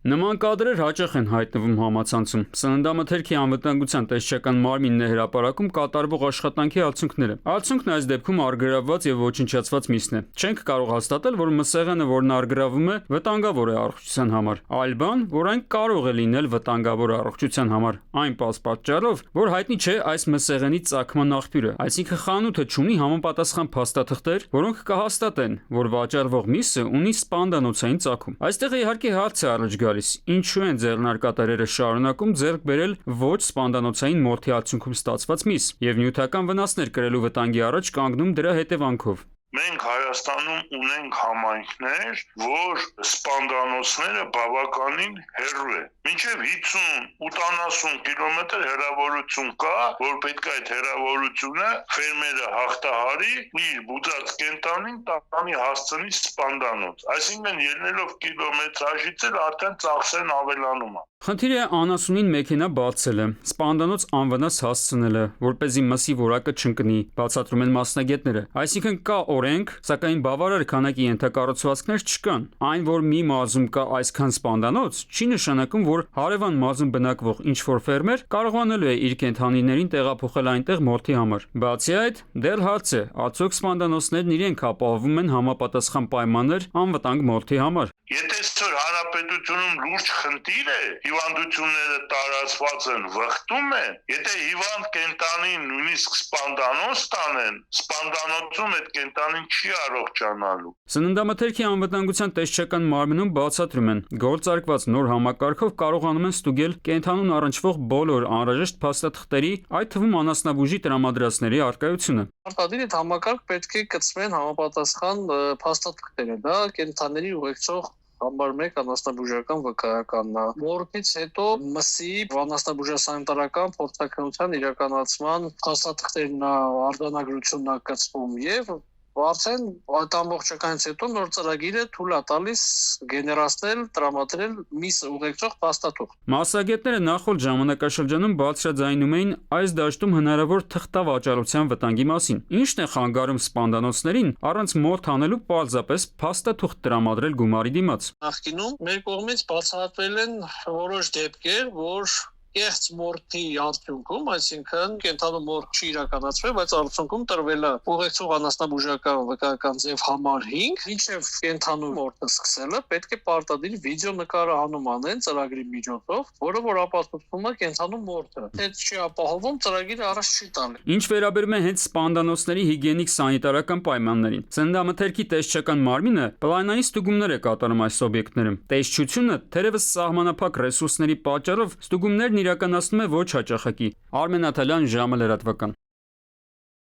Նման կադրեր հաճախ են հայտնվում համացանցում։ Սննդամթերքի անվտանգության տեսչական մարմինն է հրապարակում կատարվող աշխատանքի արդյունքները։ Արդյունքն այս դեպքում առգրավված եւ ոչնչացված միսն է։ Չենք կարող հաստատել, որ մսեղենը, որն առգրավում է, վտանգավոր է առողջության համար, այլ բան, որ այն կարող է լինել վտանգավոր առողջության համար, այն պատճառով, որ հայտնի չէ այս մսեղենի ծագման աղբյուրը, այսինքն խանութը չունի համապատասխան փաստաթղթեր, որոնք կհաստատեն, որ վաճառվող միսը ունի սպանդանոցային ծագում։ Այստեղ իհարկե հարց է առաջ գալիս. ինչու են ձեռնարկատերերը շարունակում ձեռք բերել ոչ սպանդանոցային մորթի արդյունքում ստացված միս եւ նյութական վնասներ կրելու վտանգի առաջ կանգնում դրա հետևանքով։ Մենք Հայաստանում ունենք համայնքներ, որ սպանդանոցները բավականին հեռու է։ Մինչև 50-80 կիլոմետր հեռավորություն կա, որ պետք է այդ հեռավորությունը ֆերմերը հաղթահարի, իր բուծած կենտանին տանի հասցնի սպանդանոց։ Այսինքն ելնելով կիլոմետրաժից էլ արդեն ծախսեն ավելանում է։ Խնդիրը անասունին մեքենա բացելը, սպանդանոց անվնաս հասցնելը, որպեսզի մսի որակը չընկնի, բացատրում են մասնագետները։ Այսինքն կա օրենք, սակայն բավարար քանակի ենթակառուցվածքներ չկան։ Այն, որ մի մարզում կա այսքան սպանդանոց, չի նշանակում, որ հարևան մարզում բնակվող ինչ-որ ֆերմեր կարողանելու է իր կենդանիներին տեղափոխել այնտեղ մորթի համար։ Բացի այդ, դեռ հարց է, արդյոք սպանդանոցներն իրենք ապահովում են համապատասխան պայմաններ անվտանգ մորթի համար։ Եթե այսօր հանրապետությունում լուրջ խնդիր է, հիվանդությունները տարածված են, վխտում են, եթե հիվանդ կենտանին նույնիսկ սպանդանոց տանեն, սպանդանոցում այդ կենտանին չի առողջանալու։ Սննդամթերքի անվտանգության տեսչական մարմնում բացատրում են, գործարկված նոր համակարգով կարողանում են ստուգել կենթանուն առնչվող բոլոր անհրաժեշտ փաստաթղթերի, այդ թվում անասնաբուժի տրամադրածների առկայությունը։ Արտադիր այդ համակարգ պետք է կցվեն համապատասխան փաստաթղթերը, դա կենթաների ուղեկցող Համար 1 անասնաբուժական վկայականն է։ Մորթից հետո մսի անասնաբուժասանիտարական փորձաքննության իրականացման փաստաթղթերն արձանագրությունն է կցվում եւ արդեն այդ ամբողջականից հետո նոր ծրագիրը թույլ է տալիս գեներացնել, տրամադրել միս ուղեկցող փաստաթուղթ։ Մասնագետները նախորդ ժամանակաշրջանում բարձրաձայնում էին այս դաշտում հնարավոր թղթավաճառության վտանգի մասին։ Ինչն է խանգարում սպանդանոցներին առանց մորթ անելու պարզապես փաստաթուղթ տրամադրել գումարի դիմաց։ Նախկինում մեր կողմից բացահայտվել են որոշ դեպքեր, որ կեղծ մորթի արդյունքում, այսինքն կենթանու մորթ չի իրականացվել, բայց արդյունքում տրվել է ուղեկցող անասնաբուժական վկայական ձև համար 5, ինչև կենթանու մորթը սկսելը պետք է պարտադիր վիդեոնկարը հանում անեն ծրագրի միջոցով, որը որ ապացուցում է կենթանու մորթը։ Եթե չի ապահովում, ծրագիրը առաջ չի տալի։ Ինչ վերաբերում է հենց սպանդանոցների հիգիենիկ սանիտարական պայմաններին, սննդամթերքի տեսչական մարմինը պլանային ստուգումներ է կատարում այս օբյեկտներում։ Տեսչությունը թերևս սահմանափակ ռեսուրսների պատճառով ստուգումներն իրականացնում է ոչ հաճախակի։ Արմեն Աթալյան, ժամը լրատվական։